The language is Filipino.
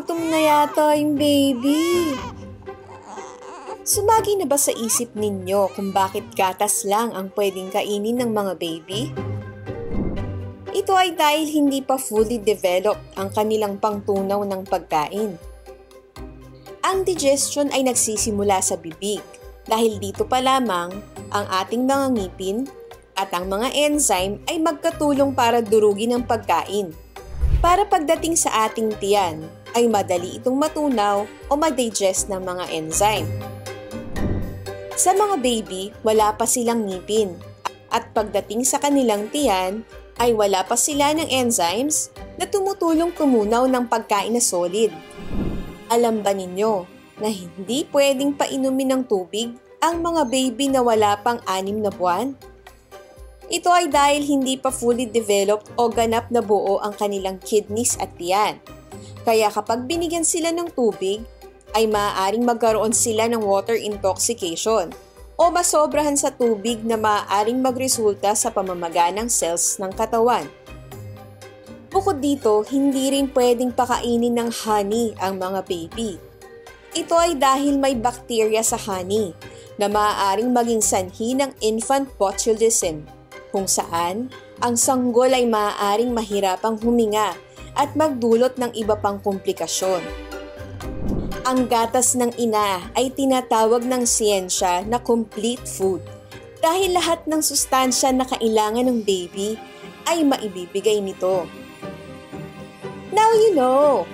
gutom na yata yung baby. Sumagi na ba sa isip ninyo kung bakit gatas lang ang pwedeng kainin ng mga baby? Ito ay dahil hindi pa fully developed ang kanilang pangtunaw ng pagkain. Ang digestion ay nagsisimula sa bibig dahil dito pa lamang ang ating mga ngipin at ang mga enzyme ay magkatulong para durugin ang pagkain. Para pagdating sa ating tiyan ay madali itong matunaw o ma-digest ng mga enzyme. Sa mga baby, wala pa silang ngipin at pagdating sa kanilang tiyan ay wala pa sila ng enzymes na tumutulong tumunaw ng pagkain na solid. Alam ba ninyo na hindi pwedeng painumin ng tubig ang mga baby na wala pang 6 na buwan? Ito ay dahil hindi pa fully developed o ganap na buo ang kanilang kidneys at tiyan. Kaya kapag binigyan sila ng tubig, ay maaaring magkaroon sila ng water intoxication o masobrahan sa tubig na maaaring magresulta sa pamamaga ng cells ng katawan. Bukod dito, hindi rin pwedeng pakainin ng honey ang mga baby. Ito ay dahil may bakterya sa honey na maaaring maging sanhi ng infant botulism, kung saan ang sanggol ay maaaring mahirapang huminga at magdulot ng iba pang komplikasyon. Ang gatas ng ina ay tinatawag ng siyensya na complete food dahil lahat ng sustansya na kailangan ng baby ay maibibigay nito. Now you know!